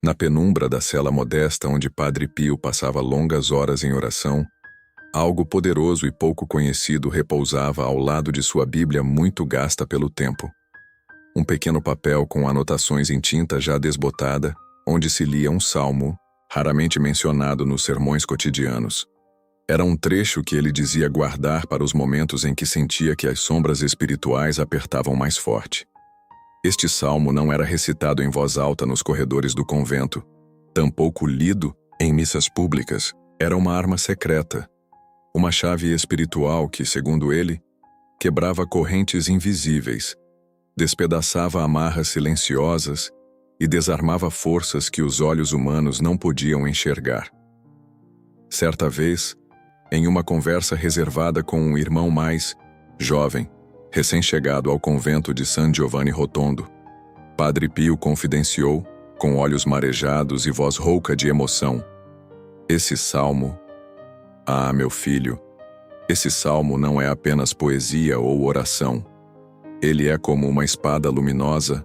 Na penumbra da cela modesta onde Padre Pio passava longas horas em oração, algo poderoso e pouco conhecido repousava ao lado de sua Bíblia muito gasta pelo tempo. Um pequeno papel com anotações em tinta já desbotada, onde se lia um salmo, raramente mencionado nos sermões cotidianos. Era um trecho que ele dizia guardar para os momentos em que sentia que as sombras espirituais apertavam mais forte. Este salmo não era recitado em voz alta nos corredores do convento, tampouco lido em missas públicas. Era uma arma secreta, uma chave espiritual que, segundo ele, quebrava correntes invisíveis, despedaçava amarras silenciosas e desarmava forças que os olhos humanos não podiam enxergar. Certa vez, em uma conversa reservada com um irmão mais jovem, recém-chegado ao convento de San Giovanni Rotondo, Padre Pio confidenciou, com olhos marejados e voz rouca de emoção: "Esse salmo, meu filho, esse salmo não é apenas poesia ou oração. Ele é como uma espada luminosa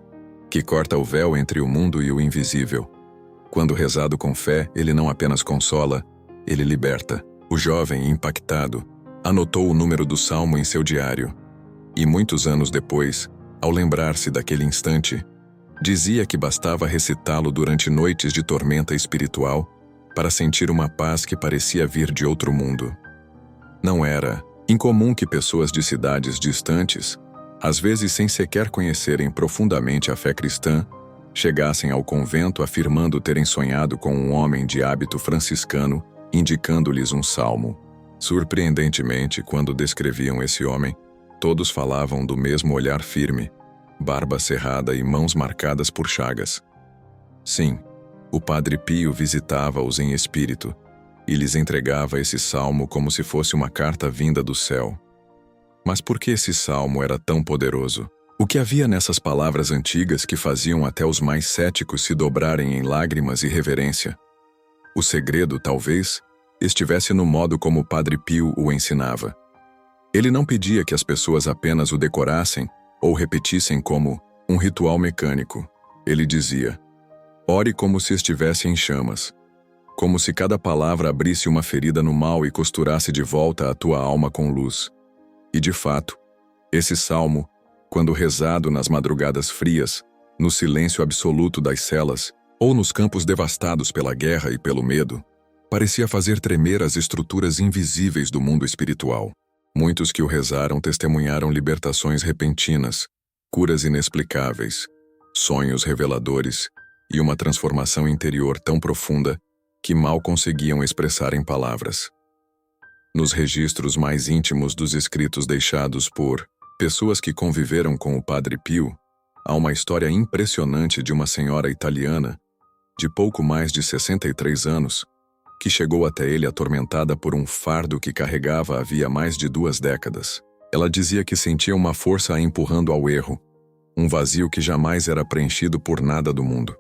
que corta o véu entre o mundo e o invisível. Quando rezado com fé, ele não apenas consola, ele liberta." O jovem, impactado, anotou o número do salmo em seu diário. E muitos anos depois, ao lembrar-se daquele instante, dizia que bastava recitá-lo durante noites de tormenta espiritual para sentir uma paz que parecia vir de outro mundo. Não era incomum que pessoas de cidades distantes, às vezes sem sequer conhecerem profundamente a fé cristã, chegassem ao convento afirmando terem sonhado com um homem de hábito franciscano, indicando-lhes um salmo. Surpreendentemente, quando descreviam esse homem, todos falavam do mesmo olhar firme, barba cerrada e mãos marcadas por chagas. Sim, o Padre Pio visitava-os em espírito e lhes entregava esse salmo como se fosse uma carta vinda do céu. Mas por que esse salmo era tão poderoso? O que havia nessas palavras antigas que faziam até os mais céticos se dobrarem em lágrimas e reverência? O segredo, talvez, estivesse no modo como o Padre Pio o ensinava. Ele não pedia que as pessoas apenas o decorassem ou repetissem como um ritual mecânico. Ele dizia: "Ore como se estivesse em chamas, como se cada palavra abrisse uma ferida no mal e costurasse de volta a tua alma com luz." E de fato, esse salmo, quando rezado nas madrugadas frias, no silêncio absoluto das celas, ou nos campos devastados pela guerra e pelo medo, parecia fazer tremer as estruturas invisíveis do mundo espiritual. Muitos que o rezaram testemunharam libertações repentinas, curas inexplicáveis, sonhos reveladores e uma transformação interior tão profunda que mal conseguiam expressar em palavras. Nos registros mais íntimos dos escritos deixados por pessoas que conviveram com o Padre Pio, há uma história impressionante de uma senhora italiana, de pouco mais de 63 anos, que chegou até ele atormentada por um fardo que carregava havia mais de 2 décadas. Ela dizia que sentia uma força a empurrando ao erro, um vazio que jamais era preenchido por nada do mundo.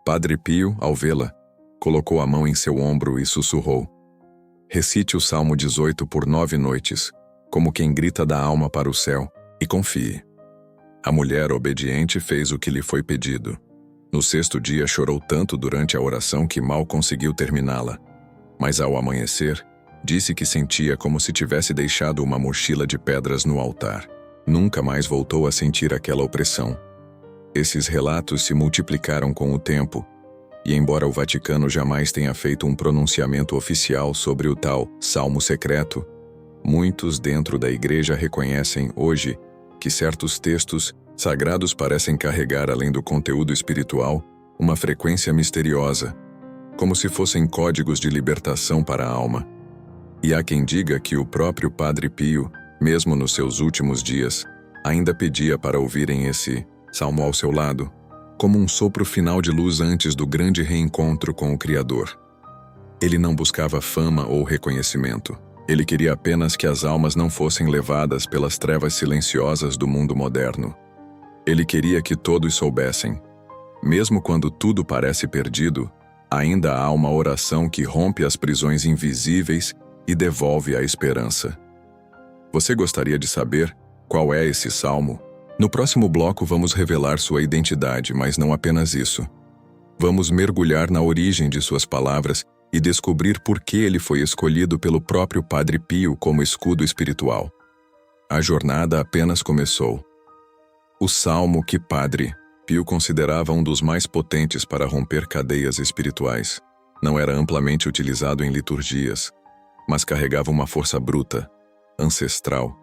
Padre Pio, ao vê-la, colocou a mão em seu ombro e sussurrou: "Recite o Salmo 18 por 9 noites, como quem grita da alma para o céu, e confie." A mulher obediente fez o que lhe foi pedido. No 6º dia chorou tanto durante a oração que mal conseguiu terminá-la. Mas ao amanhecer, disse que sentia como se tivesse deixado uma mochila de pedras no altar. Nunca mais voltou a sentir aquela opressão. Esses relatos se multiplicaram com o tempo, e embora o Vaticano jamais tenha feito um pronunciamento oficial sobre o tal Salmo Secreto, muitos dentro da Igreja reconhecem hoje que certos textos sagrados parecem carregar, além do conteúdo espiritual, uma frequência misteriosa, como se fossem códigos de libertação para a alma. E há quem diga que o próprio Padre Pio, mesmo nos seus últimos dias, ainda pedia para ouvirem esse salmo ao seu lado, como um sopro final de luz antes do grande reencontro com o Criador. Ele não buscava fama ou reconhecimento. Ele queria apenas que as almas não fossem levadas pelas trevas silenciosas do mundo moderno. Ele queria que todos soubessem: mesmo quando tudo parece perdido, ainda há uma oração que rompe as prisões invisíveis e devolve a esperança. Você gostaria de saber qual é esse salmo? No próximo bloco vamos revelar sua identidade, mas não apenas isso. Vamos mergulhar na origem de suas palavras e descobrir por que ele foi escolhido pelo próprio Padre Pio como escudo espiritual. A jornada apenas começou. O salmo que Padre Pio considerava um dos mais potentes para romper cadeias espirituais não era amplamente utilizado em liturgias, mas carregava uma força bruta, ancestral,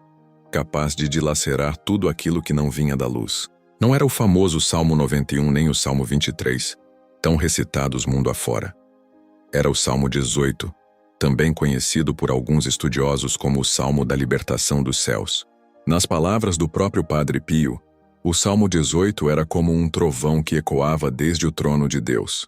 capaz de dilacerar tudo aquilo que não vinha da luz. Não era o famoso Salmo 91 nem o Salmo 23, tão recitados mundo afora. Era o Salmo 18, também conhecido por alguns estudiosos como o Salmo da Libertação dos Céus. Nas palavras do próprio Padre Pio, o Salmo 18 era como um trovão que ecoava desde o trono de Deus.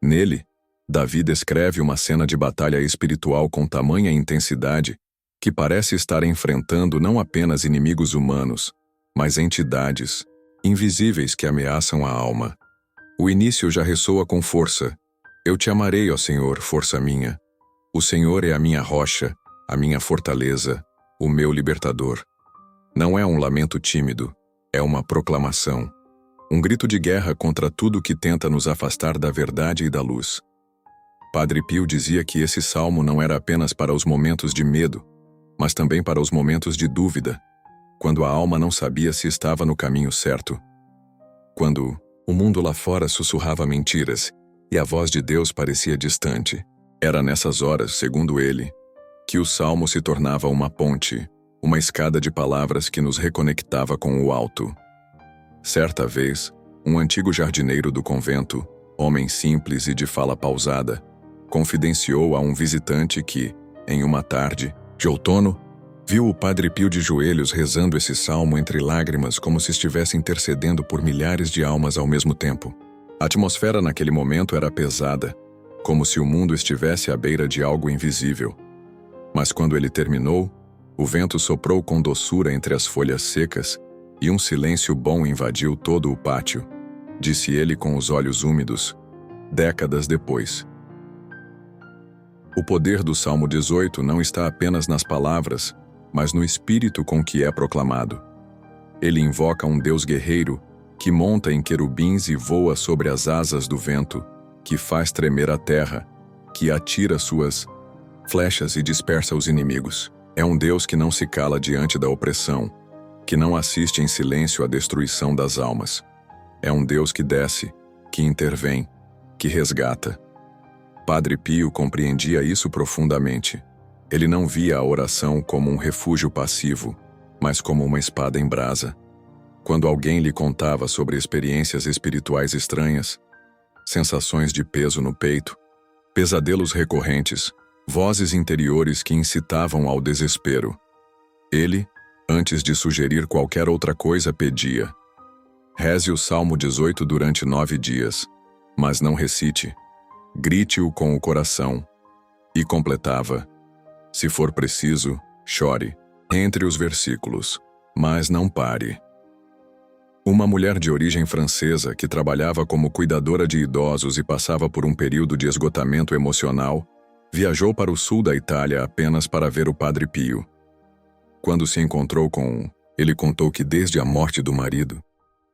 Nele, Davi descreve uma cena de batalha espiritual com tamanha intensidade que parece estar enfrentando não apenas inimigos humanos, mas entidades invisíveis que ameaçam a alma. O início já ressoa com força. Eu te amarei, ó Senhor, força minha. O Senhor é a minha rocha, a minha fortaleza, o meu libertador. Não é um lamento tímido, é uma proclamação. Um grito de guerra contra tudo que tenta nos afastar da verdade e da luz. Padre Pio dizia que esse salmo não era apenas para os momentos de medo, mas também para os momentos de dúvida, quando a alma não sabia se estava no caminho certo. Quando o mundo lá fora sussurrava mentiras e a voz de Deus parecia distante. Era nessas horas, segundo ele, que o salmo se tornava uma ponte, uma escada de palavras que nos reconectava com o alto. Certa vez, um antigo jardineiro do convento, homem simples e de fala pausada, confidenciou a um visitante que, em uma tarde de outono, viu o Padre Pio de joelhos rezando esse salmo entre lágrimas como se estivesse intercedendo por milhares de almas ao mesmo tempo. A atmosfera naquele momento era pesada, como se o mundo estivesse à beira de algo invisível. Mas quando ele terminou, o vento soprou com doçura entre as folhas secas e um silêncio bom invadiu todo o pátio, disse ele com os olhos úmidos, décadas depois. O poder do Salmo 18 não está apenas nas palavras, mas no espírito com que é proclamado. Ele invoca um Deus guerreiro que monta em querubins e voa sobre as asas do vento, que faz tremer a terra, que atira suas flechas e dispersa os inimigos. É um Deus que não se cala diante da opressão, que não assiste em silêncio à destruição das almas. É um Deus que desce, que intervém, que resgata. Padre Pio compreendia isso profundamente. Ele não via a oração como um refúgio passivo, mas como uma espada em brasa. Quando alguém lhe contava sobre experiências espirituais estranhas, sensações de peso no peito, pesadelos recorrentes, vozes interiores que incitavam ao desespero, ele, antes de sugerir qualquer outra coisa, pedia: reze o Salmo 18 durante 9 dias, mas não recite, grite-o com o coração. E completava: se for preciso, chore, entre os versículos, mas não pare. Uma mulher de origem francesa que trabalhava como cuidadora de idosos e passava por um período de esgotamento emocional, viajou para o sul da Itália apenas para ver o Padre Pio. Quando se encontrou com ele contou que desde a morte do marido,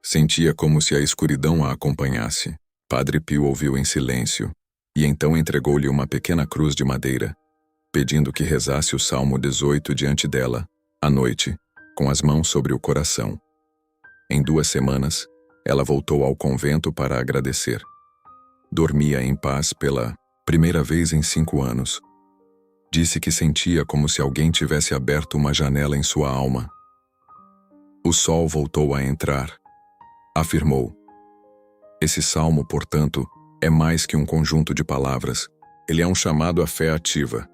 sentia como se a escuridão a acompanhasse. Padre Pio ouviu em silêncio, e então entregou-lhe uma pequena cruz de madeira, pedindo que rezasse o Salmo 18 diante dela, à noite, com as mãos sobre o coração. Em 2 semanas, ela voltou ao convento para agradecer. Dormia em paz pela primeira vez em 5 anos. Disse que sentia como se alguém tivesse aberto uma janela em sua alma. O sol voltou a entrar. Afirmou: esse salmo, portanto, é mais que um conjunto de palavras. Ele é um chamado à fé ativa.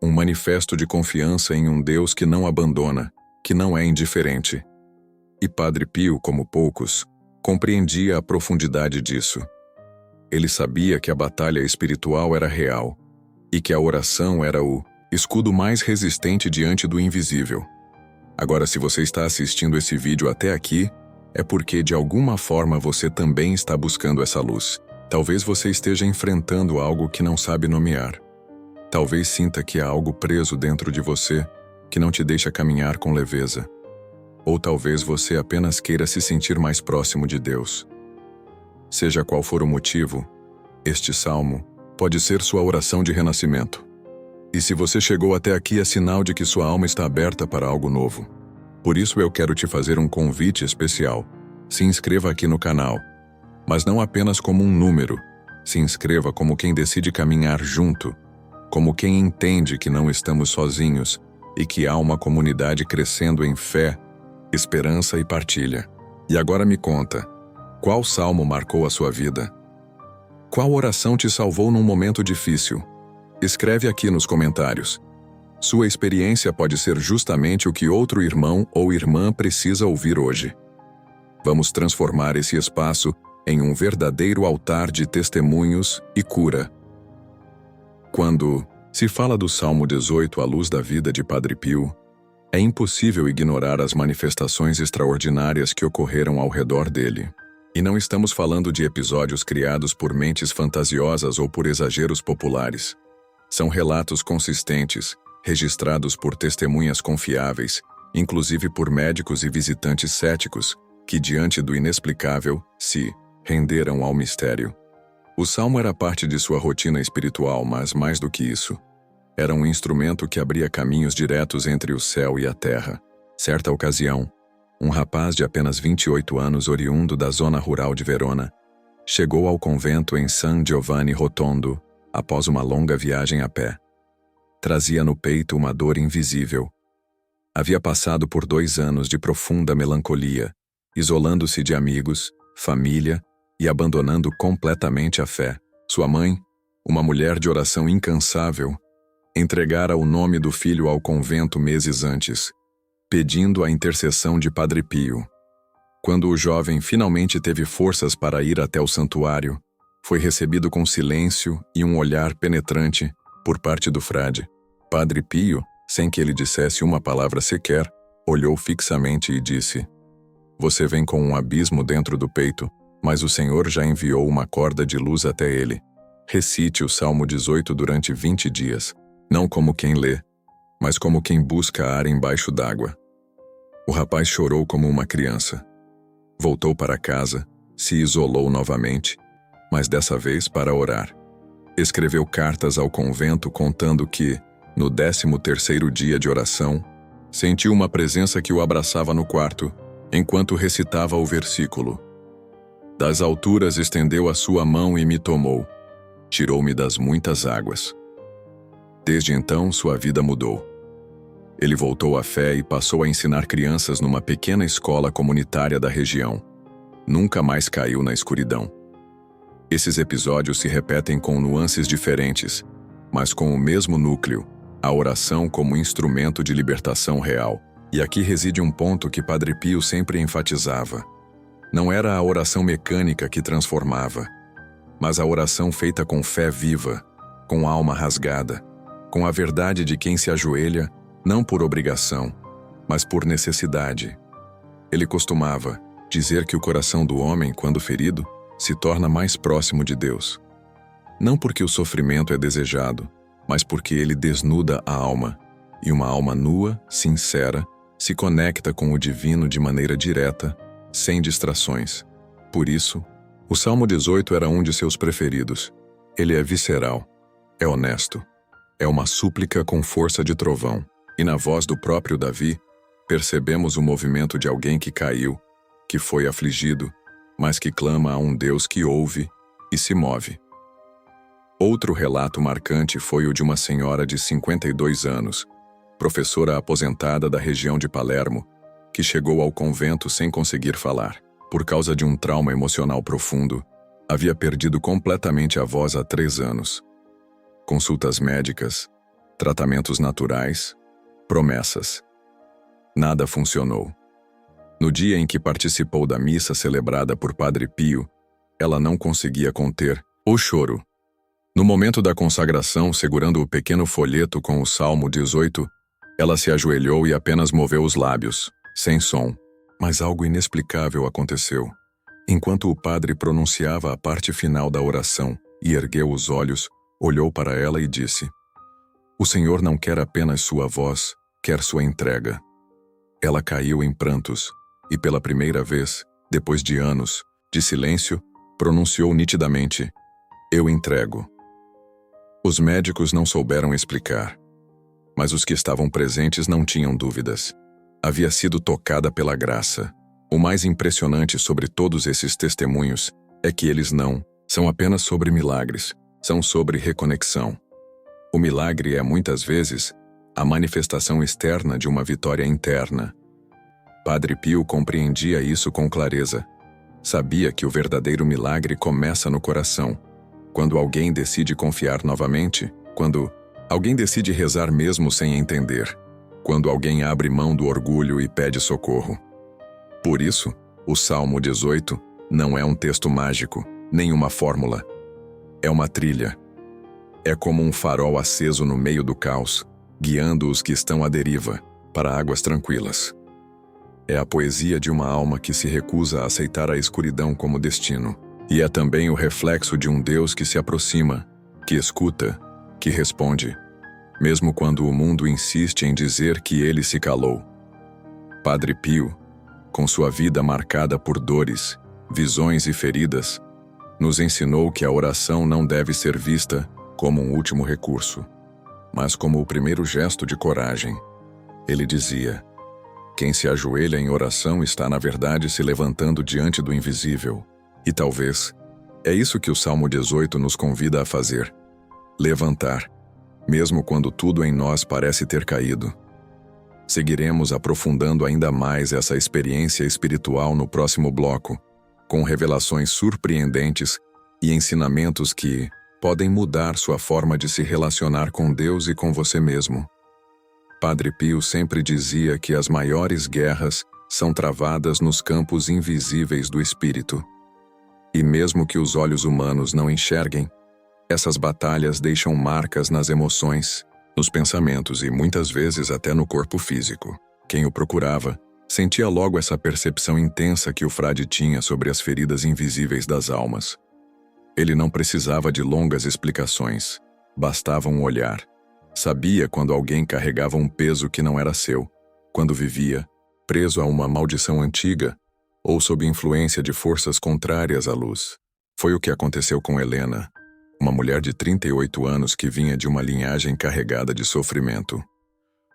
Um manifesto de confiança em um Deus que não abandona, que não é indiferente. E Padre Pio, como poucos, compreendia a profundidade disso. Ele sabia que a batalha espiritual era real e que a oração era o escudo mais resistente diante do invisível. Agora, se você está assistindo esse vídeo até aqui, é porque de alguma forma você também está buscando essa luz. Talvez você esteja enfrentando algo que não sabe nomear. Talvez sinta que há algo preso dentro de você que não te deixa caminhar com leveza. Ou talvez você apenas queira se sentir mais próximo de Deus. Seja qual for o motivo, este salmo pode ser sua oração de renascimento. E se você chegou até aqui, é sinal de que sua alma está aberta para algo novo. Por isso eu quero te fazer um convite especial. Se inscreva aqui no canal, mas não apenas como um número. Se inscreva como quem decide caminhar junto, como quem entende que não estamos sozinhos e que há uma comunidade crescendo em fé, esperança e partilha. E agora me conta, qual salmo marcou a sua vida? Qual oração te salvou num momento difícil? Escreve aqui nos comentários. Sua experiência pode ser justamente o que outro irmão ou irmã precisa ouvir hoje. Vamos transformar esse espaço em um verdadeiro altar de testemunhos e cura. Quando se fala do Salmo 18 à luz da vida de Padre Pio, é impossível ignorar as manifestações extraordinárias que ocorreram ao redor dele. E não estamos falando de episódios criados por mentes fantasiosas ou por exageros populares. São relatos consistentes, registrados por testemunhas confiáveis, inclusive por médicos e visitantes céticos, que diante do inexplicável, se renderam ao mistério. O salmo era parte de sua rotina espiritual, mas mais do que isso, era um instrumento que abria caminhos diretos entre o céu e a terra. Certa ocasião, um rapaz de apenas 28 anos, oriundo da zona rural de Verona, chegou ao convento em San Giovanni Rotondo após uma longa viagem a pé. Trazia no peito uma dor invisível. Havia passado por 2 anos de profunda melancolia, isolando-se de amigos, família e abandonando completamente a fé. Sua mãe, uma mulher de oração incansável, entregara o nome do filho ao convento meses antes, pedindo a intercessão de Padre Pio. Quando o jovem finalmente teve forças para ir até o santuário, foi recebido com silêncio e um olhar penetrante por parte do frade. Padre Pio, sem que ele dissesse uma palavra sequer, olhou fixamente e disse: "Você vem com um abismo dentro do peito, mas o Senhor já enviou uma corda de luz até ele. Recite o Salmo 18 durante 20 dias, não como quem lê, mas como quem busca ar embaixo d'água." O rapaz chorou como uma criança. Voltou para casa, se isolou novamente, mas dessa vez para orar. Escreveu cartas ao convento contando que, no 13º dia de oração, sentiu uma presença que o abraçava no quarto, enquanto recitava o versículo: "Das alturas estendeu a sua mão e me tomou, tirou-me das muitas águas." Desde então, sua vida mudou. Ele voltou à fé e passou a ensinar crianças numa pequena escola comunitária da região. Nunca mais caiu na escuridão. Esses episódios se repetem com nuances diferentes, mas com o mesmo núcleo, a oração como instrumento de libertação real. E aqui reside um ponto que Padre Pio sempre enfatizava. Não era a oração mecânica que transformava, mas a oração feita com fé viva, com alma rasgada, com a verdade de quem se ajoelha, não por obrigação, mas por necessidade. Ele costumava dizer que o coração do homem, quando ferido, se torna mais próximo de Deus. Não porque o sofrimento é desejado, mas porque ele desnuda a alma, e uma alma nua, sincera, se conecta com o divino de maneira direta, sem distrações. Por isso, o Salmo 18 era um de seus preferidos. Ele é visceral, é honesto, é uma súplica com força de trovão, e na voz do próprio Davi, percebemos o movimento de alguém que caiu, que foi afligido, mas que clama a um Deus que ouve e se move. Outro relato marcante foi o de uma senhora de 52 anos, professora aposentada da região de Palermo, que chegou ao convento sem conseguir falar. Por causa de um trauma emocional profundo, havia perdido completamente a voz há 3 anos. Consultas médicas, tratamentos naturais, promessas. Nada funcionou. No dia em que participou da missa celebrada por Padre Pio, ela não conseguia conter o choro. No momento da consagração, segurando o pequeno folheto com o Salmo 18, ela se ajoelhou e apenas moveu os lábios, sem som. Mas algo inexplicável aconteceu. Enquanto o padre pronunciava a parte final da oração e ergueu os olhos, olhou para ela e disse: "O Senhor não quer apenas sua voz, quer sua entrega." Ela caiu em prantos, e pela primeira vez, depois de anos de silêncio, pronunciou nitidamente: "Eu entrego." Os médicos não souberam explicar, mas os que estavam presentes não tinham dúvidas. Havia sido tocada pela graça. O mais impressionante sobre todos esses testemunhos é que eles não são apenas sobre milagres, são sobre reconexão. O milagre é, muitas vezes, a manifestação externa de uma vitória interna. Padre Pio compreendia isso com clareza. Sabia que o verdadeiro milagre começa no coração. Quando alguém decide confiar novamente, quando alguém decide rezar mesmo sem entender, quando alguém abre mão do orgulho e pede socorro. Por isso, o Salmo 18 não é um texto mágico, nem uma fórmula. É uma trilha. É como um farol aceso no meio do caos, guiando os que estão à deriva para águas tranquilas. É a poesia de uma alma que se recusa a aceitar a escuridão como destino. E é também o reflexo de um Deus que se aproxima, que escuta, que responde, mesmo quando o mundo insiste em dizer que ele se calou. Padre Pio, com sua vida marcada por dores, visões e feridas, nos ensinou que a oração não deve ser vista como um último recurso, mas como o primeiro gesto de coragem. Ele dizia: quem se ajoelha em oração está, na verdade, se levantando diante do invisível. E talvez é isso que o Salmo 18 nos convida a fazer: levantar, mesmo quando tudo em nós parece ter caído. Seguiremos aprofundando ainda mais essa experiência espiritual no próximo bloco, com revelações surpreendentes e ensinamentos que podem mudar sua forma de se relacionar com Deus e com você mesmo. Padre Pio sempre dizia que as maiores guerras são travadas nos campos invisíveis do espírito. E mesmo que os olhos humanos não enxerguem, essas batalhas deixam marcas nas emoções, nos pensamentos e muitas vezes até no corpo físico. Quem o procurava sentia logo essa percepção intensa que o frade tinha sobre as feridas invisíveis das almas. Ele não precisava de longas explicações, bastava um olhar. Sabia quando alguém carregava um peso que não era seu, quando vivia preso a uma maldição antiga ou sob influência de forças contrárias à luz. Foi o que aconteceu com Helena, uma mulher de 38 anos que vinha de uma linhagem carregada de sofrimento.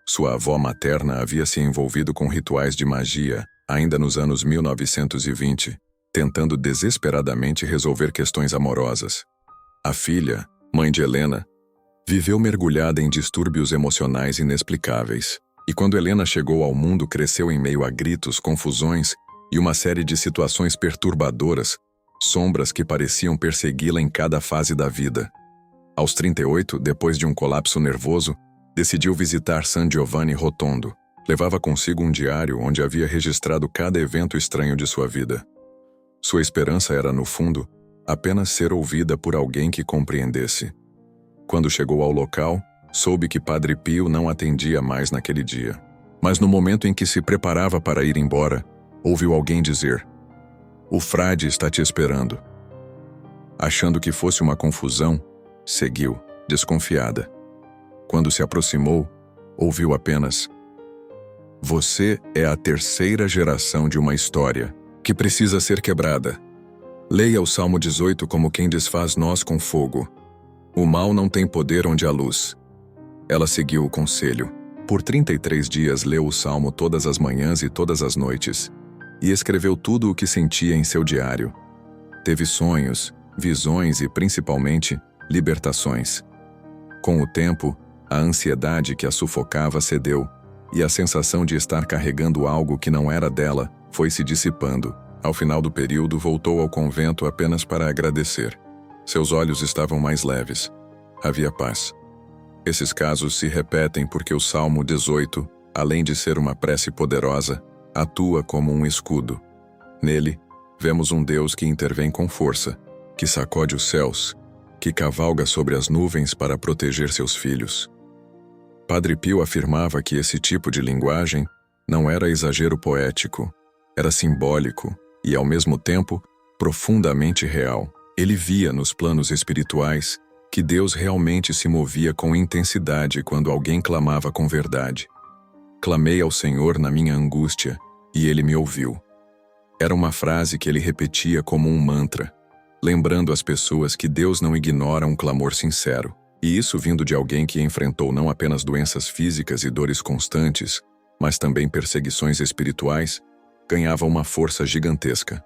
Sua avó materna havia se envolvido com rituais de magia, ainda nos anos 1920, tentando desesperadamente resolver questões amorosas. A filha, mãe de Helena, viveu mergulhada em distúrbios emocionais inexplicáveis. E quando Helena chegou ao mundo, cresceu em meio a gritos, confusões e uma série de situações perturbadoras, sombras que pareciam persegui-la em cada fase da vida. Aos 38, depois de um colapso nervoso, decidiu visitar San Giovanni Rotondo. Levava consigo um diário onde havia registrado cada evento estranho de sua vida. Sua esperança era, no fundo, apenas ser ouvida por alguém que compreendesse. Quando chegou ao local, soube que Padre Pio não atendia mais naquele dia. Mas no momento em que se preparava para ir embora, ouviu alguém dizer: "O frade está te esperando." Achando que fosse uma confusão, seguiu, desconfiada. Quando se aproximou, ouviu apenas: "Você é a terceira geração de uma história que precisa ser quebrada. Leia o Salmo 18 como quem desfaz nós com fogo. O mal não tem poder onde há luz." Ela seguiu o conselho. Por 33 dias leu o Salmo todas as manhãs e todas as noites, e escreveu tudo o que sentia em seu diário. Teve sonhos, visões e, principalmente, libertações. Com o tempo, a ansiedade que a sufocava cedeu, e a sensação de estar carregando algo que não era dela foi se dissipando. Ao final do período, voltou ao convento apenas para agradecer. Seus olhos estavam mais leves. Havia paz. Esses casos se repetem porque o Salmo 18, além de ser uma prece poderosa, atua como um escudo. Nele, vemos um Deus que intervém com força, que sacode os céus, que cavalga sobre as nuvens para proteger seus filhos. Padre Pio afirmava que esse tipo de linguagem não era exagero poético, era simbólico e, ao mesmo tempo, profundamente real. Ele via nos planos espirituais que Deus realmente se movia com intensidade quando alguém clamava com verdade. "Clamei ao Senhor na minha angústia, e Ele me ouviu." Era uma frase que ele repetia como um mantra, lembrando às pessoas que Deus não ignora um clamor sincero. E isso vindo de alguém que enfrentou não apenas doenças físicas e dores constantes, mas também perseguições espirituais, ganhava uma força gigantesca.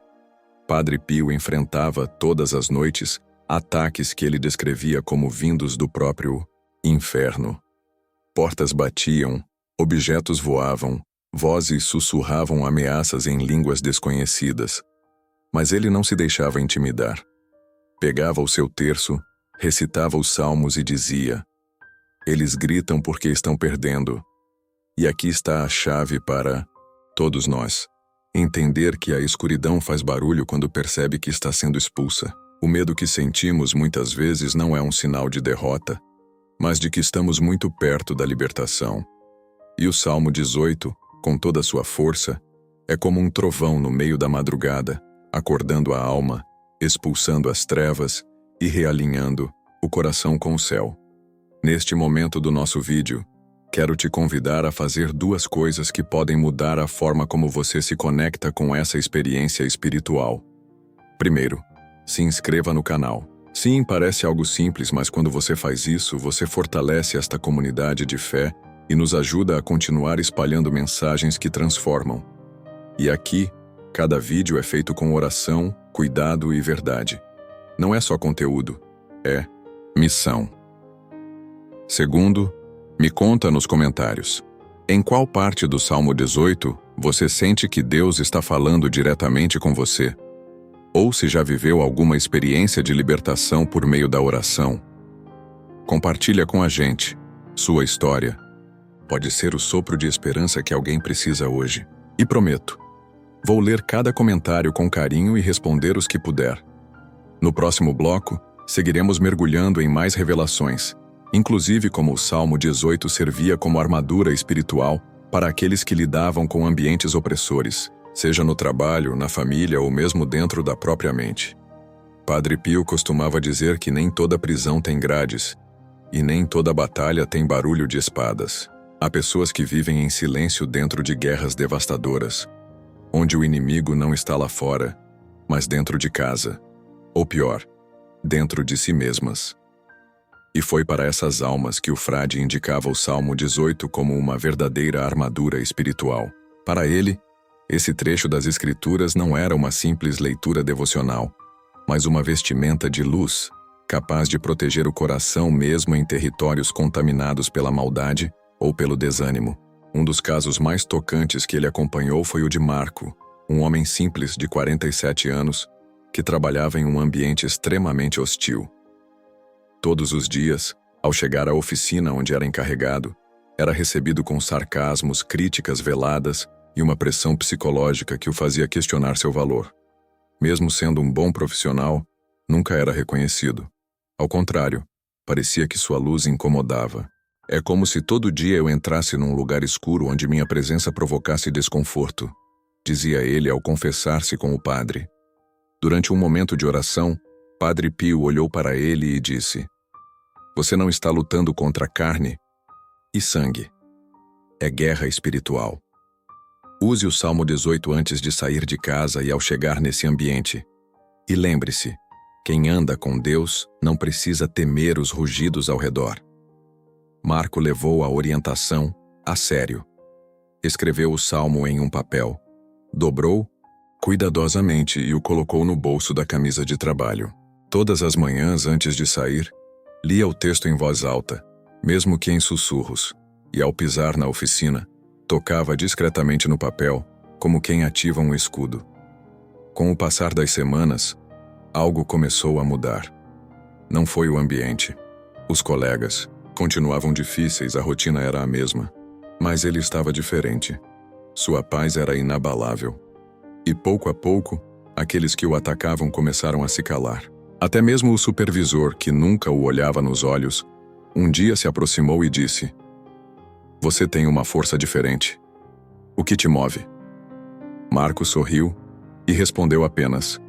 Padre Pio enfrentava, todas as noites, ataques que ele descrevia como vindos do próprio inferno. Portas batiam, objetos voavam, vozes sussurravam ameaças em línguas desconhecidas. Mas ele não se deixava intimidar. Pegava o seu terço, recitava os salmos e dizia: "Eles gritam porque estão perdendo." E aqui está a chave para todos nós. Entender que a escuridão faz barulho quando percebe que está sendo expulsa. O medo que sentimos muitas vezes não é um sinal de derrota, mas de que estamos muito perto da libertação. E o Salmo 18, com toda a sua força, é como um trovão no meio da madrugada, acordando a alma, expulsando as trevas e realinhando o coração com o céu. Neste momento do nosso vídeo, quero te convidar a fazer duas coisas que podem mudar a forma como você se conecta com essa experiência espiritual. Primeiro, se inscreva no canal. Sim, parece algo simples, mas quando você faz isso, você fortalece esta comunidade de fé e nos ajuda a continuar espalhando mensagens que transformam. E aqui, cada vídeo é feito com oração, cuidado e verdade. Não é só conteúdo, é missão. Segundo, me conta nos comentários. Em qual parte do Salmo 18 você sente que Deus está falando diretamente com você? Ou se já viveu alguma experiência de libertação por meio da oração? Compartilha com a gente sua história. Pode ser o sopro de esperança que alguém precisa hoje. E prometo, vou ler cada comentário com carinho e responder os que puder. No próximo bloco, seguiremos mergulhando em mais revelações, inclusive como o Salmo 18 servia como armadura espiritual para aqueles que lidavam com ambientes opressores, seja no trabalho, na família ou mesmo dentro da própria mente. Padre Pio costumava dizer que nem toda prisão tem grades, e nem toda batalha tem barulho de espadas. Há pessoas que vivem em silêncio dentro de guerras devastadoras, onde o inimigo não está lá fora, mas dentro de casa. Ou pior, dentro de si mesmas. E foi para essas almas que o frade indicava o Salmo 18 como uma verdadeira armadura espiritual. Para ele, esse trecho das Escrituras não era uma simples leitura devocional, mas uma vestimenta de luz, capaz de proteger o coração mesmo em territórios contaminados pela maldade ou pelo desânimo. Um dos casos mais tocantes que ele acompanhou foi o de Marco, um homem simples de 47 anos, que trabalhava em um ambiente extremamente hostil. Todos os dias, ao chegar à oficina onde era encarregado, era recebido com sarcasmos, críticas veladas e uma pressão psicológica que o fazia questionar seu valor. Mesmo sendo um bom profissional, nunca era reconhecido. Ao contrário, parecia que sua luz incomodava. É como se todo dia eu entrasse num lugar escuro onde minha presença provocasse desconforto, dizia ele ao confessar-se com o padre. Durante um momento de oração, Padre Pio olhou para ele e disse: "Você não está lutando contra carne e sangue. É guerra espiritual. Use o Salmo 18 antes de sair de casa e ao chegar nesse ambiente. E lembre-se, quem anda com Deus não precisa temer os rugidos ao redor." Marco levou a orientação a sério. Escreveu o salmo em um papel, dobrou cuidadosamente e o colocou no bolso da camisa de trabalho. Todas as manhãs, antes de sair, lia o texto em voz alta, mesmo que em sussurros, e ao pisar na oficina, tocava discretamente no papel, como quem ativa um escudo. Com o passar das semanas, algo começou a mudar. Não foi o ambiente. Os colegas continuavam difíceis, a rotina era a mesma. Mas ele estava diferente. Sua paz era inabalável. E pouco a pouco, aqueles que o atacavam começaram a se calar. Até mesmo o supervisor, que nunca o olhava nos olhos, um dia se aproximou e disse: "Você tem uma força diferente. O que te move?" Marco sorriu e respondeu apenas: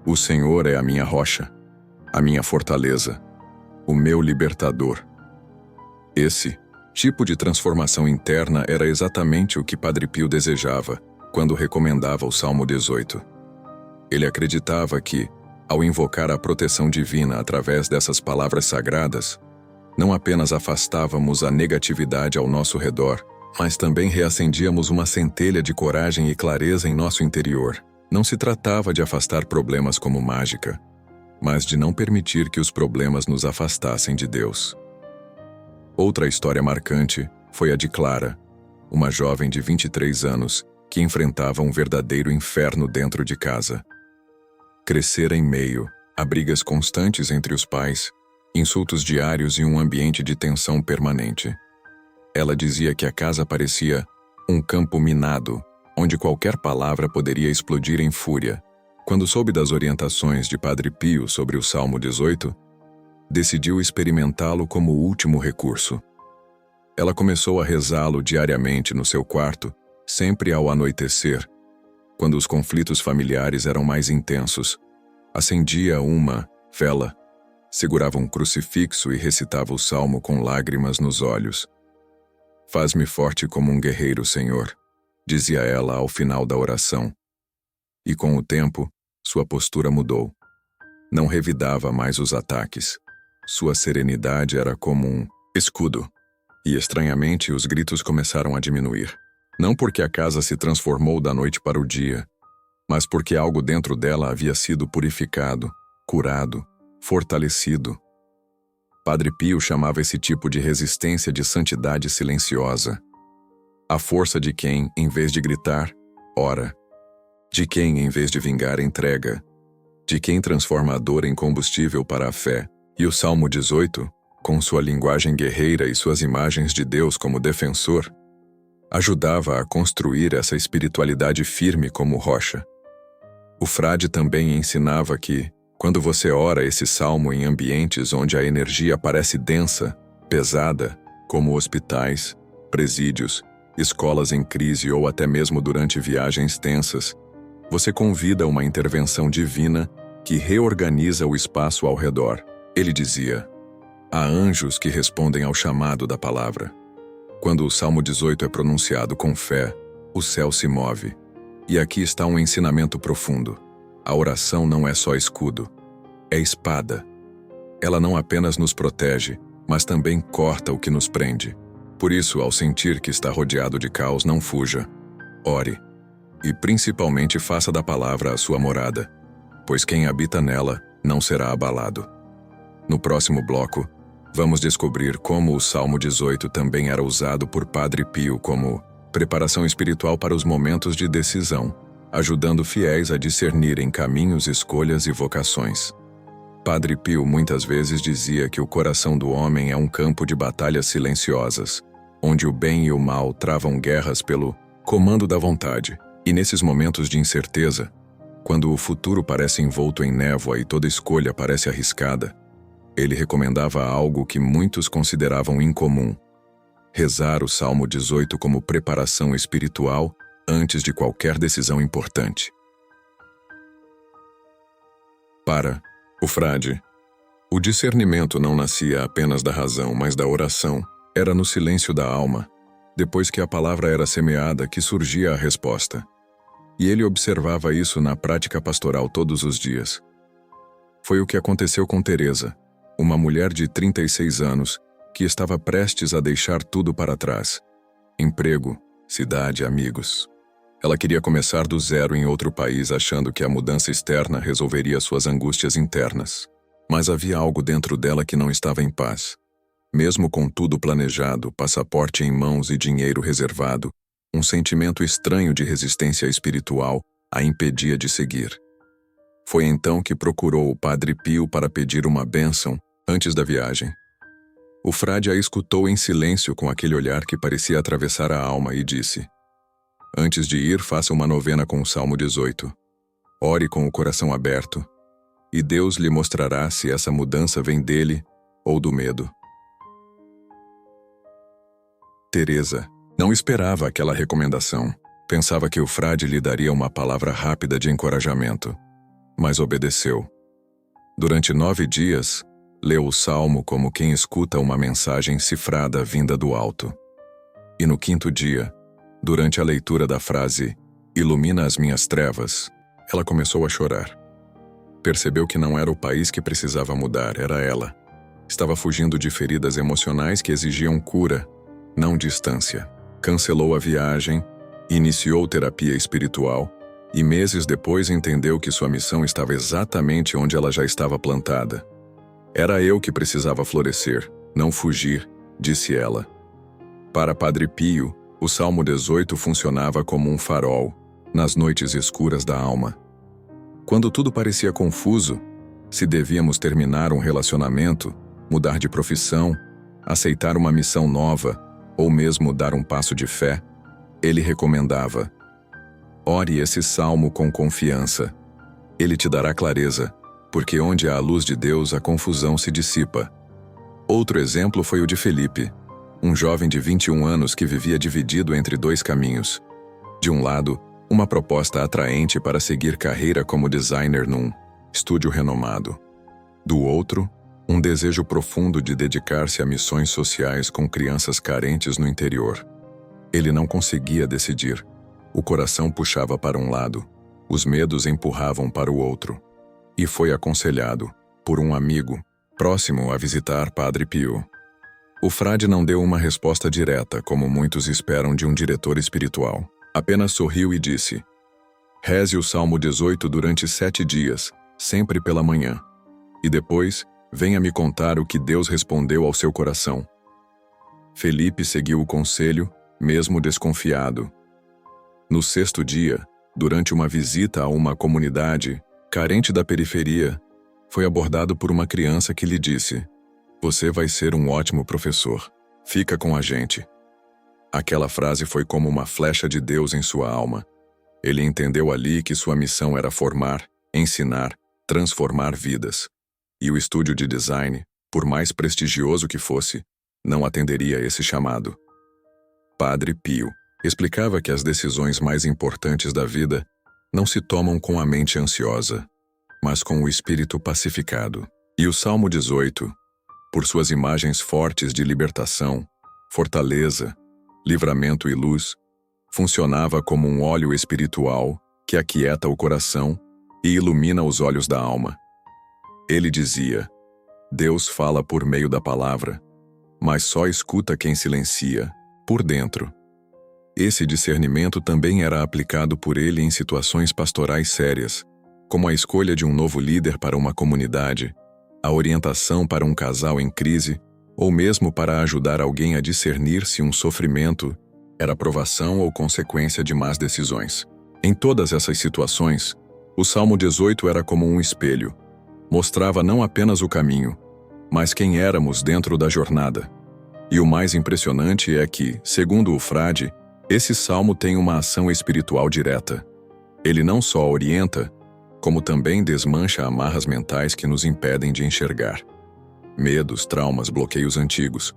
"O Senhor é a minha rocha, a minha fortaleza, o meu libertador." Esse tipo de transformação interna era exatamente o que Padre Pio desejava quando recomendava o Salmo 18. Ele acreditava que, Ao invocar a proteção divina através dessas palavras sagradas, não apenas afastávamos a negatividade ao nosso redor, mas também reacendíamos uma centelha de coragem e clareza em nosso interior. Não se tratava de afastar problemas como mágica, mas de não permitir que os problemas nos afastassem de Deus. Outra história marcante foi a de Clara, uma jovem de 23 anos que enfrentava um verdadeiro inferno dentro de casa. Crescera em meio a brigas constantes entre os pais, insultos diários e um ambiente de tensão permanente. Ela dizia que a casa parecia um campo minado, onde qualquer palavra poderia explodir em fúria. Quando soube das orientações de Padre Pio sobre o Salmo 18, decidiu experimentá-lo como último recurso. Ela começou a rezá-lo diariamente no seu quarto, sempre ao anoitecer, quando os conflitos familiares eram mais intensos. Acendia uma vela, segurava um crucifixo e recitava o salmo com lágrimas nos olhos. "Faz-me forte como um guerreiro, Senhor", dizia ela ao final da oração. E com o tempo, sua postura mudou. Não revidava mais os ataques. Sua serenidade era como um escudo. E estranhamente os gritos começaram a diminuir. Não porque a casa se transformou da noite para o dia, mas porque algo dentro dela havia sido purificado, curado, fortalecido. Padre Pio chamava esse tipo de resistência de santidade silenciosa. A força de quem, em vez de gritar, ora. De quem, em vez de vingar, entrega. De quem transforma a dor em combustível para a fé. E o Salmo 18, com sua linguagem guerreira e suas imagens de Deus como defensor, ajudava a construir essa espiritualidade firme como rocha. O frade também ensinava que, quando você ora esse salmo em ambientes onde a energia parece densa, pesada, como hospitais, presídios, escolas em crise ou até mesmo durante viagens tensas, você convida uma intervenção divina que reorganiza o espaço ao redor. Ele dizia: há anjos que respondem ao chamado da palavra. Quando o Salmo 18 é pronunciado com fé, o céu se move. E aqui está um ensinamento profundo. A oração não é só escudo, é espada. Ela não apenas nos protege, mas também corta o que nos prende. Por isso, ao sentir que está rodeado de caos, não fuja. Ore. E principalmente faça da palavra a sua morada, pois quem habita nela não será abalado. No próximo bloco, vamos descobrir como o Salmo 18 também era usado por Padre Pio como preparação espiritual para os momentos de decisão, ajudando fiéis a discernirem caminhos, escolhas e vocações. Padre Pio muitas vezes dizia que o coração do homem é um campo de batalhas silenciosas, onde o bem e o mal travam guerras pelo comando da vontade. E nesses momentos de incerteza, quando o futuro parece envolto em névoa e toda escolha parece arriscada, ele recomendava algo que muitos consideravam incomum: rezar o Salmo 18 como preparação espiritual antes de qualquer decisão importante. Para o frade, o discernimento não nascia apenas da razão, mas da oração. Era no silêncio da alma, depois que a palavra era semeada, que surgia a resposta. E ele observava isso na prática pastoral todos os dias. Foi o que aconteceu com Teresa, uma mulher de 36 anos que estava prestes a deixar tudo para trás. Emprego, cidade, amigos. Ela queria começar do zero em outro país, achando que a mudança externa resolveria suas angústias internas. Mas havia algo dentro dela que não estava em paz. Mesmo com tudo planejado, passaporte em mãos e dinheiro reservado, um sentimento estranho de resistência espiritual a impedia de seguir. Foi então que procurou o Padre Pio para pedir uma bênção antes da viagem. O frade a escutou em silêncio com aquele olhar que parecia atravessar a alma e disse: antes de ir, faça uma novena com o Salmo 18. Ore com o coração aberto, e Deus lhe mostrará se essa mudança vem dele ou do medo. Teresa não esperava aquela recomendação. Pensava que o frade lhe daria uma palavra rápida de encorajamento, mas obedeceu. Durante 9 dias, leu o salmo como quem escuta uma mensagem cifrada vinda do alto. E no 5º dia, durante a leitura da frase "ilumina as minhas trevas", ela começou a chorar. Percebeu que não era o país que precisava mudar, era ela. Estava fugindo de feridas emocionais que exigiam cura, não distância. Cancelou a viagem, iniciou terapia espiritual e meses depois entendeu que sua missão estava exatamente onde ela já estava plantada. Era eu que precisava florescer, não fugir, disse ela. Para Padre Pio, o Salmo 18 funcionava como um farol nas noites escuras da alma. Quando tudo parecia confuso, se devíamos terminar um relacionamento, mudar de profissão, aceitar uma missão nova ou mesmo dar um passo de fé, ele recomendava: ore esse salmo com confiança. Ele te dará clareza, porque onde há a luz de Deus, a confusão se dissipa. Outro exemplo foi o de Felipe, um jovem de 21 anos que vivia dividido entre dois caminhos. De um lado, uma proposta atraente para seguir carreira como designer num estúdio renomado. Do outro, um desejo profundo de dedicar-se a missões sociais com crianças carentes no interior. Ele não conseguia decidir. O coração puxava para um lado, os medos empurravam para o outro. E foi aconselhado, por um amigo, próximo a visitar Padre Pio. O frade não deu uma resposta direta, como muitos esperam de um diretor espiritual. Apenas sorriu e disse: reze o Salmo 18 durante 7 dias, sempre pela manhã. E depois, venha me contar o que Deus respondeu ao seu coração. Felipe seguiu o conselho, mesmo desconfiado. No 6º dia, durante uma visita a uma comunidade carente da periferia, foi abordado por uma criança que lhe disse: você vai ser um ótimo professor. Fica com a gente. Aquela frase foi como uma flecha de Deus em sua alma. Ele entendeu ali que sua missão era formar, ensinar, transformar vidas. E o estúdio de design, por mais prestigioso que fosse, não atenderia esse chamado. Padre Pio explicava que as decisões mais importantes da vida não se tomam com a mente ansiosa, mas com o espírito pacificado. E o Salmo 18, por suas imagens fortes de libertação, fortaleza, livramento e luz, funcionava como um óleo espiritual que aquieta o coração e ilumina os olhos da alma. Ele dizia: Deus fala por meio da palavra, mas só escuta quem silencia, por dentro. Esse discernimento também era aplicado por ele em situações pastorais sérias, como a escolha de um novo líder para uma comunidade, a orientação para um casal em crise, ou mesmo para ajudar alguém a discernir se um sofrimento era provação ou consequência de más decisões. Em todas essas situações, o Salmo 18 era como um espelho. Mostrava não apenas o caminho, mas quem éramos dentro da jornada. E o mais impressionante é que, segundo o frade, esse salmo tem uma ação espiritual direta. Ele não só orienta, como também desmancha amarras mentais que nos impedem de enxergar. Medos, traumas, bloqueios antigos.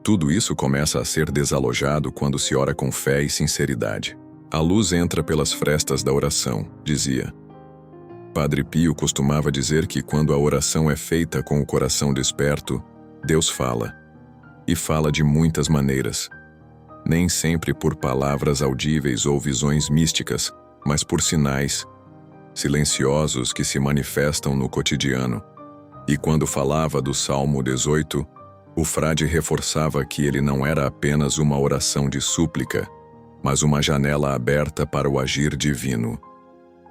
Tudo isso começa a ser desalojado quando se ora com fé e sinceridade. A luz entra pelas frestas da oração, dizia. Padre Pio costumava dizer que quando a oração é feita com o coração desperto, Deus fala. E fala de muitas maneiras. Nem sempre por palavras audíveis ou visões místicas, mas por sinais silenciosos que se manifestam no cotidiano. E quando falava do Salmo 18, o frade reforçava que ele não era apenas uma oração de súplica, mas uma janela aberta para o agir divino.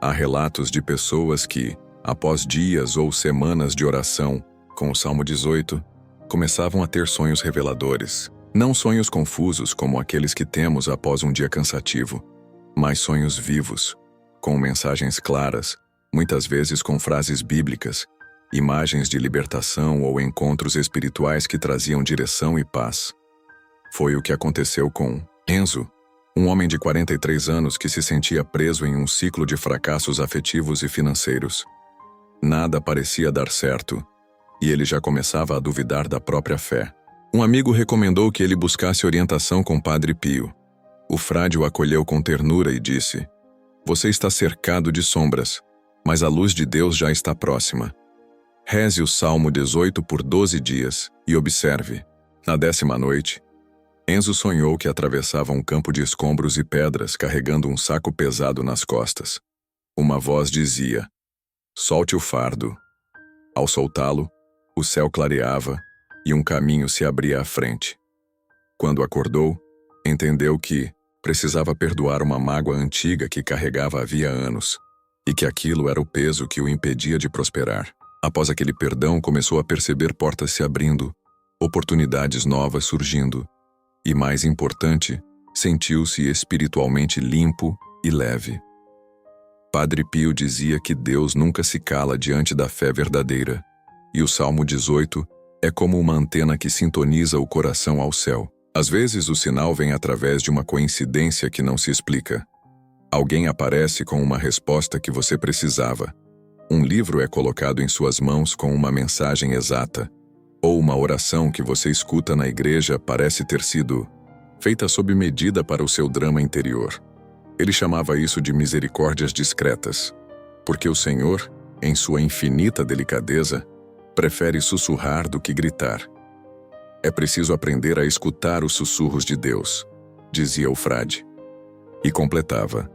Há relatos de pessoas que, após dias ou semanas de oração com o Salmo 18, começavam a ter sonhos reveladores. Não sonhos confusos como aqueles que temos após um dia cansativo, mas sonhos vivos, com mensagens claras, muitas vezes com frases bíblicas, imagens de libertação ou encontros espirituais que traziam direção e paz. Foi o que aconteceu com Enzo, um homem de 43 anos que se sentia preso em um ciclo de fracassos afetivos e financeiros. Nada parecia dar certo, e ele já começava a duvidar da própria fé. Um amigo recomendou que ele buscasse orientação com Padre Pio. O frade o acolheu com ternura e disse: Você está cercado de sombras, mas a luz de Deus já está próxima. Reze o Salmo 18 por 12 dias e observe. Na 10ª noite, Enzo sonhou que atravessava um campo de escombros e pedras carregando um saco pesado nas costas. Uma voz dizia: Solte o fardo. Ao soltá-lo, o céu clareava e um caminho se abria à frente. Quando acordou, entendeu que precisava perdoar uma mágoa antiga que carregava havia anos, e que aquilo era o peso que o impedia de prosperar. Após aquele perdão, começou a perceber portas se abrindo, oportunidades novas surgindo, e mais importante, sentiu-se espiritualmente limpo e leve. Padre Pio dizia que Deus nunca se cala diante da fé verdadeira, e o Salmo 18 é como uma antena que sintoniza o coração ao céu. Às vezes o sinal vem através de uma coincidência que não se explica. Alguém aparece com uma resposta que você precisava. Um livro é colocado em suas mãos com uma mensagem exata. Ou uma oração que você escuta na igreja parece ter sido feita sob medida para o seu drama interior. Ele chamava isso de misericórdias discretas, porque o Senhor, em sua infinita delicadeza, prefere sussurrar do que gritar. É preciso aprender a escutar os sussurros de Deus, dizia o frade. E completava: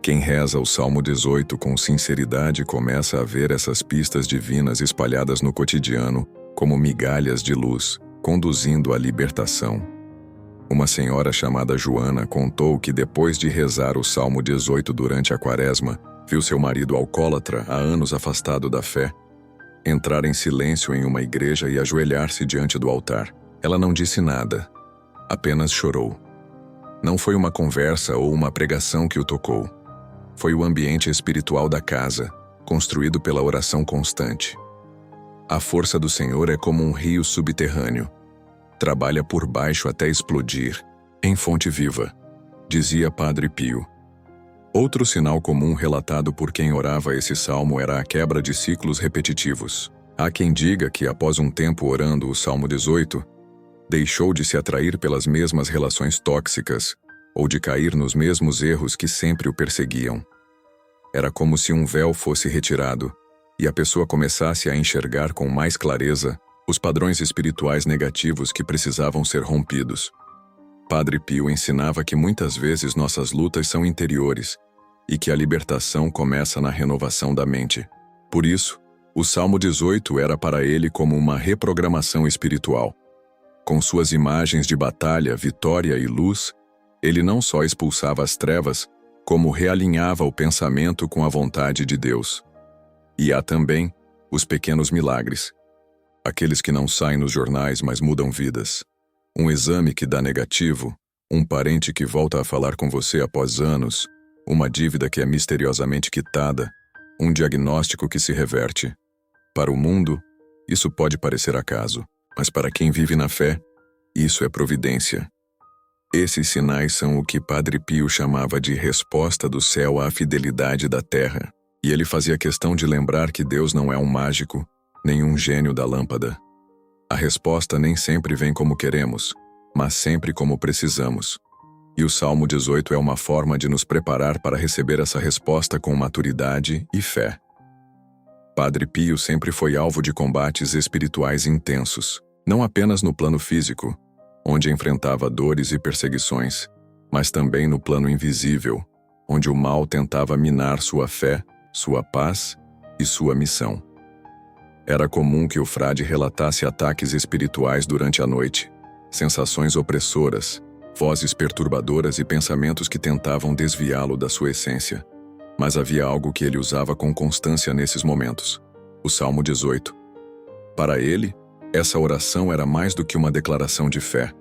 quem reza o Salmo 18 com sinceridade começa a ver essas pistas divinas espalhadas no cotidiano como migalhas de luz, conduzindo à libertação. Uma senhora chamada Joana contou que depois de rezar o Salmo 18 durante a Quaresma, viu seu marido alcoólatra, há anos afastado da fé, entrar em silêncio em uma igreja e ajoelhar-se diante do altar. Ela não disse nada, apenas chorou. Não foi uma conversa ou uma pregação que o tocou. Foi o ambiente espiritual da casa, construído pela oração constante. A força do Senhor é como um rio subterrâneo. Trabalha por baixo até explodir, em fonte viva, dizia Padre Pio. Outro sinal comum relatado por quem orava esse salmo era a quebra de ciclos repetitivos. Há quem diga que após um tempo orando o Salmo 18, deixou de se atrair pelas mesmas relações tóxicas ou de cair nos mesmos erros que sempre o perseguiam. Era como se um véu fosse retirado e a pessoa começasse a enxergar com mais clareza os padrões espirituais negativos que precisavam ser rompidos. Padre Pio ensinava que muitas vezes nossas lutas são interiores e que a libertação começa na renovação da mente. Por isso, o Salmo 18 era para ele como uma reprogramação espiritual. Com suas imagens de batalha, vitória e luz, ele não só expulsava as trevas, como realinhava o pensamento com a vontade de Deus. E há também os pequenos milagres. Aqueles que não saem nos jornais, mas mudam vidas. Um exame que dá negativo, um parente que volta a falar com você após anos, uma dívida que é misteriosamente quitada, um diagnóstico que se reverte. Para o mundo, isso pode parecer acaso, mas para quem vive na fé, isso é providência. Esses sinais são o que Padre Pio chamava de resposta do céu à fidelidade da terra, e ele fazia questão de lembrar que Deus não é um mágico, nem um gênio da lâmpada. A resposta nem sempre vem como queremos, mas sempre como precisamos. E o Salmo 18 é uma forma de nos preparar para receber essa resposta com maturidade e fé. Padre Pio sempre foi alvo de combates espirituais intensos, não apenas no plano físico, onde enfrentava dores e perseguições, mas também no plano invisível, onde o mal tentava minar sua fé, sua paz e sua missão. Era comum que o frade relatasse ataques espirituais durante a noite, sensações opressoras, vozes perturbadoras e pensamentos que tentavam desviá-lo da sua essência. Mas havia algo que ele usava com constância nesses momentos: o Salmo 18. Para ele, essa oração era mais do que uma declaração de fé.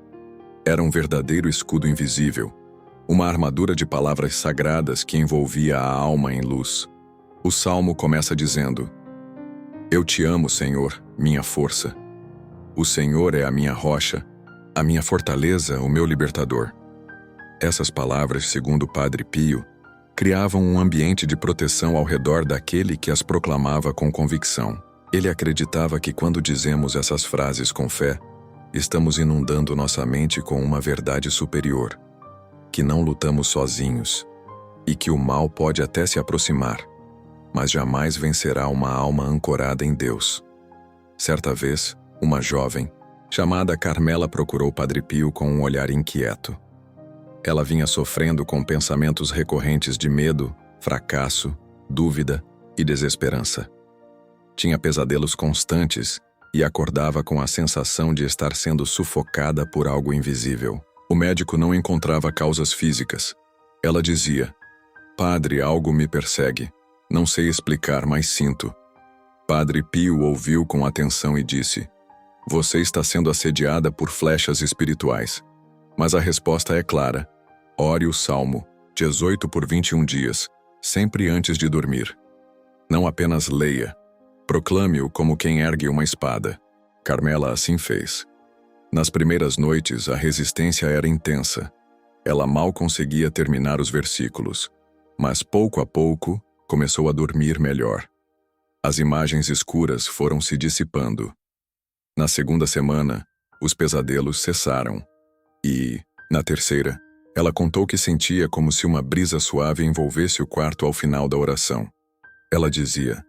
Era um verdadeiro escudo invisível, uma armadura de palavras sagradas que envolvia a alma em luz. O salmo começa dizendo: Eu te amo, Senhor, minha força. O Senhor é a minha rocha, a minha fortaleza, o meu libertador. Essas palavras, segundo Padre Pio, criavam um ambiente de proteção ao redor daquele que as proclamava com convicção. Ele acreditava que quando dizemos essas frases com fé, estamos inundando nossa mente com uma verdade superior, que não lutamos sozinhos, e que o mal pode até se aproximar, mas jamais vencerá uma alma ancorada em Deus. Certa vez, uma jovem, chamada Carmela, procurou Padre Pio com um olhar inquieto. Ela vinha sofrendo com pensamentos recorrentes de medo, fracasso, dúvida e desesperança. Tinha pesadelos constantes e acordava com a sensação de estar sendo sufocada por algo invisível. O médico não encontrava causas físicas. Ela dizia: "Padre, algo me persegue. Não sei explicar, mas sinto." Padre Pio ouviu com atenção e disse: "Você está sendo assediada por flechas espirituais." Mas a resposta é clara. Ore o Salmo 18 por 21 dias, sempre antes de dormir. Não apenas leia. Proclame-o como quem ergue uma espada. Carmela assim fez. Nas primeiras noites, a resistência era intensa. Ela mal conseguia terminar os versículos, mas pouco a pouco começou a dormir melhor. As imagens escuras foram se dissipando. Na segunda semana, os pesadelos cessaram. E, na terceira, ela contou que sentia como se uma brisa suave envolvesse o quarto ao final da oração. Ela dizia: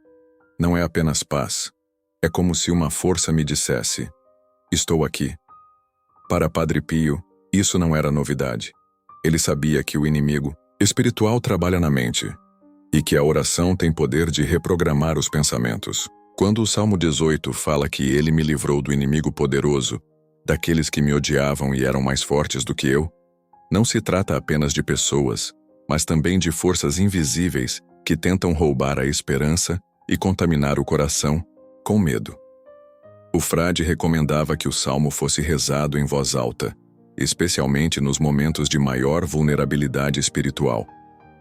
"Não é apenas paz. É como se uma força me dissesse: estou aqui." Para Padre Pio, isso não era novidade. Ele sabia que o inimigo espiritual trabalha na mente e que a oração tem poder de reprogramar os pensamentos. Quando o Salmo 18 fala que ele me livrou do inimigo poderoso, daqueles que me odiavam e eram mais fortes do que eu, não se trata apenas de pessoas, mas também de forças invisíveis que tentam roubar a esperança e contaminar o coração com medo. O frade recomendava que o salmo fosse rezado em voz alta, especialmente nos momentos de maior vulnerabilidade espiritual,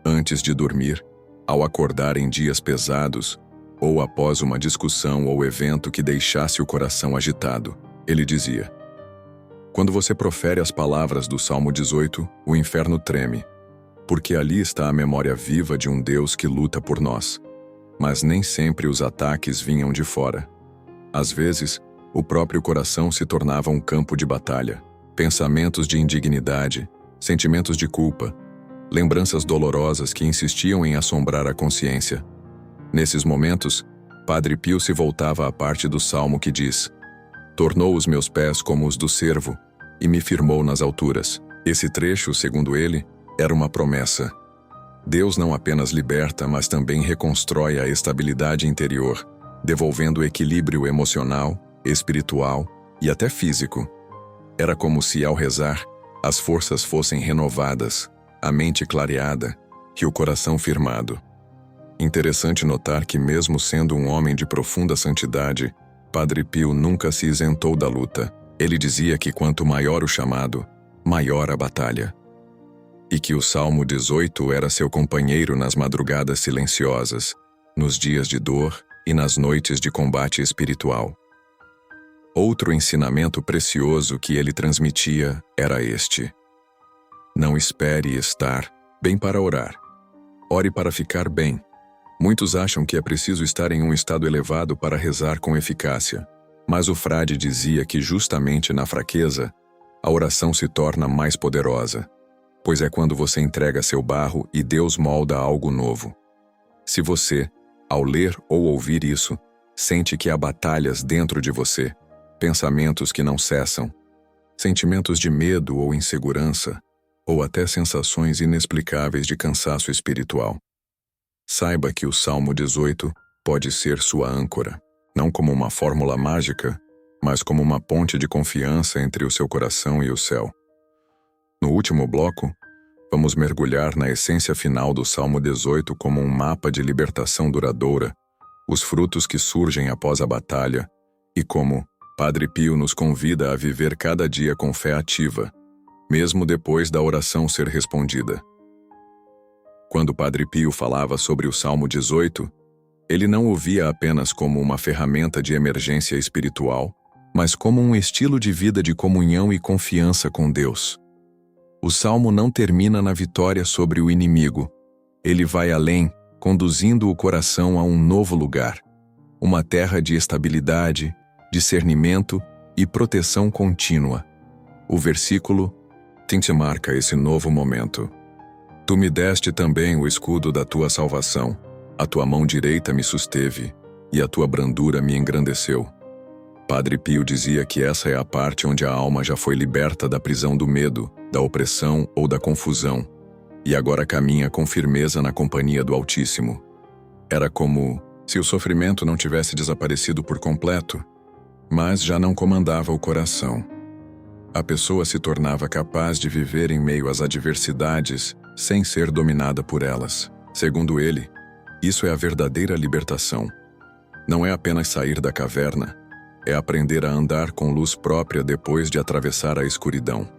antes de dormir, ao acordar em dias pesados, ou após uma discussão ou evento que deixasse o coração agitado. Ele dizia: "Quando você profere as palavras do Salmo 18, o inferno treme, porque ali está a memória viva de um Deus que luta por nós. Mas nem sempre os ataques vinham de fora. Às vezes, o próprio coração se tornava um campo de batalha. Pensamentos de indignidade, sentimentos de culpa, lembranças dolorosas que insistiam em assombrar a consciência. Nesses momentos, Padre Pio se voltava à parte do salmo que diz: "Tornou os meus pés como os do cervo e me firmou nas alturas." Esse trecho, segundo ele, era uma promessa. Deus não apenas liberta, mas também reconstrói a estabilidade interior, devolvendo o equilíbrio emocional, espiritual e até físico. Era como se, ao rezar, as forças fossem renovadas, a mente clareada e o coração firmado. Interessante notar que, mesmo sendo um homem de profunda santidade, Padre Pio nunca se isentou da luta. Ele dizia que quanto maior o chamado, maior a batalha. E que o Salmo 18 era seu companheiro nas madrugadas silenciosas, nos dias de dor e nas noites de combate espiritual. Outro ensinamento precioso que ele transmitia era este: não espere estar bem para orar. Ore para ficar bem. Muitos acham que é preciso estar em um estado elevado para rezar com eficácia, mas o frade dizia que justamente na fraqueza, a oração se torna mais poderosa, pois é quando você entrega seu barro e Deus molda algo novo. Se você, ao ler ou ouvir isso, sente que há batalhas dentro de você, pensamentos que não cessam, sentimentos de medo ou insegurança, ou até sensações inexplicáveis de cansaço espiritual, saiba que o Salmo 18 pode ser sua âncora, não como uma fórmula mágica, mas como uma ponte de confiança entre o seu coração e o céu. No último bloco, vamos mergulhar na essência final do Salmo 18 como um mapa de libertação duradoura, os frutos que surgem após a batalha e como Padre Pio nos convida a viver cada dia com fé ativa, mesmo depois da oração ser respondida. Quando Padre Pio falava sobre o Salmo 18, ele não o via apenas como uma ferramenta de emergência espiritual, mas como um estilo de vida de comunhão e confiança com Deus. O Salmo não termina na vitória sobre o inimigo. Ele vai além, conduzindo o coração a um novo lugar, uma terra de estabilidade, discernimento e proteção contínua. O versículo 20 marca esse novo momento. Tu me deste também o escudo da tua salvação, a tua mão direita me susteve, e a tua brandura me engrandeceu. Padre Pio dizia que essa é a parte onde a alma já foi liberta da prisão do medo, da opressão ou da confusão, e agora caminha com firmeza na companhia do Altíssimo. Era como Se o sofrimento não tivesse desaparecido por completo, mas já não comandava o coração. A pessoa se tornava capaz de viver em meio às adversidades sem ser dominada por elas. Segundo ele, isso é a verdadeira libertação. Não é apenas sair da caverna, é aprender a andar com luz própria depois de atravessar a escuridão.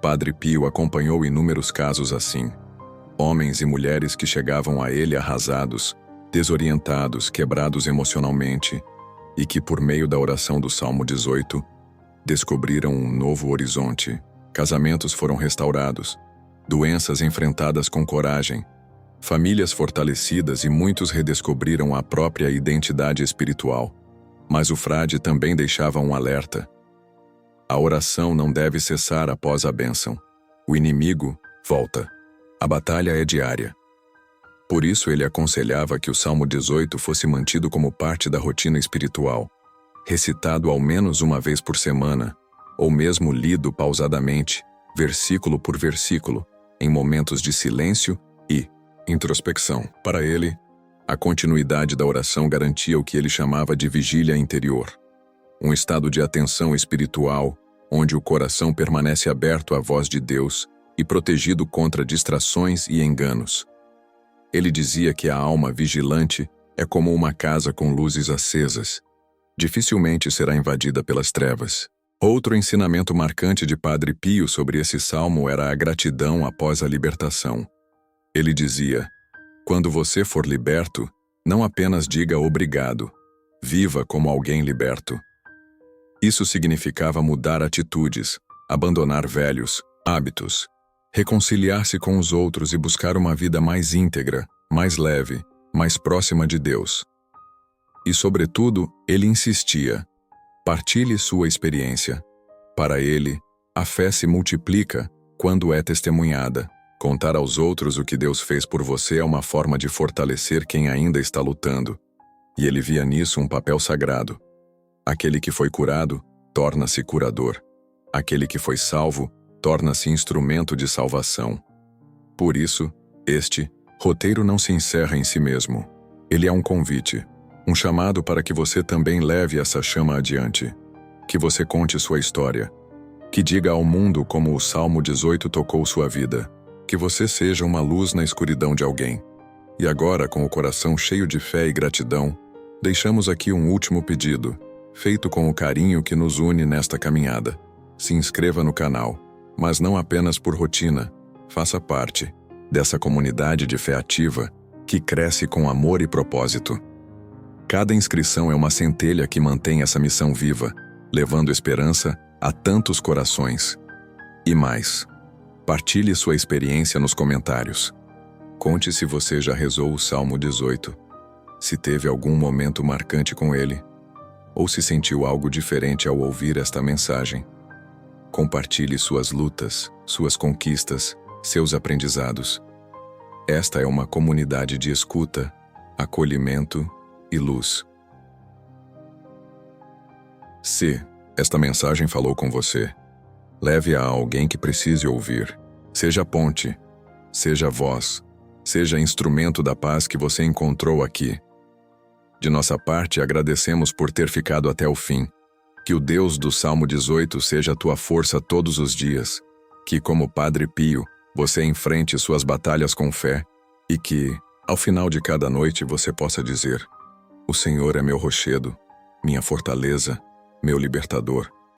Padre Pio acompanhou inúmeros casos assim. Homens e mulheres que chegavam a ele arrasados, desorientados, quebrados emocionalmente, e que, por meio da oração do Salmo 18, descobriram um novo horizonte. Casamentos foram restaurados, doenças enfrentadas com coragem, famílias fortalecidas e muitos redescobriram a própria identidade espiritual. Mas o frade também deixava um alerta. A oração não deve cessar após a bênção. O inimigo volta. A batalha é diária. Por isso ele aconselhava que o Salmo 18 fosse mantido como parte da rotina espiritual, recitado ao menos uma vez por semana, ou mesmo lido pausadamente, versículo por versículo, em momentos de silêncio e introspecção. Para ele, a continuidade da oração garantia o que ele chamava de vigília interior, um estado de atenção espiritual, onde o coração permanece aberto à voz de Deus e protegido contra distrações e enganos. Ele dizia que a alma vigilante é como uma casa com luzes acesas. Dificilmente será invadida pelas trevas. Outro ensinamento marcante de Padre Pio sobre esse salmo era a gratidão após a libertação. Ele dizia: quando você for liberto, não apenas diga obrigado, viva como alguém liberto. Isso significava mudar atitudes, abandonar velhos hábitos, reconciliar-se com os outros e buscar uma vida mais íntegra, mais leve, mais próxima de Deus. E, sobretudo, ele insistia: partilhe sua experiência. Para ele, a fé se multiplica quando é testemunhada. Contar aos outros o que Deus fez por você é uma forma de fortalecer quem ainda está lutando. E ele via nisso um papel sagrado. Aquele que foi curado, torna-se curador. Aquele que foi salvo, torna-se instrumento de salvação. Por isso, este roteiro não se encerra em si mesmo. Ele é um convite, um chamado para que você também leve essa chama adiante. Que você conte sua história. Que diga ao mundo como o Salmo 18 tocou sua vida. Que você seja uma luz na escuridão de alguém. E agora, com o coração cheio de fé e gratidão, deixamos aqui um último pedido, feito com o carinho que nos une nesta caminhada. Se inscreva no canal, mas não apenas por rotina. Faça parte dessa comunidade de fé ativa que cresce com amor e propósito. Cada inscrição é uma centelha que mantém essa missão viva, levando esperança a tantos corações. E mais, partilhe sua experiência nos comentários. Conte se você já rezou o Salmo 18, se teve algum momento marcante com ele, ou se sentiu algo diferente ao ouvir esta mensagem. Compartilhe suas lutas, suas conquistas, seus aprendizados. Esta é uma comunidade de escuta, acolhimento e luz. Se esta mensagem falou com você, leve-a a alguém que precise ouvir. Seja ponte, seja voz, seja instrumento da paz que você encontrou aqui. De nossa parte, agradecemos por ter ficado até o fim. Que o Deus do Salmo 18 seja a tua força todos os dias. Que, como Padre Pio, você enfrente suas batalhas com fé e que, ao final de cada noite, você possa dizer: o Senhor é meu rochedo, minha fortaleza, meu libertador.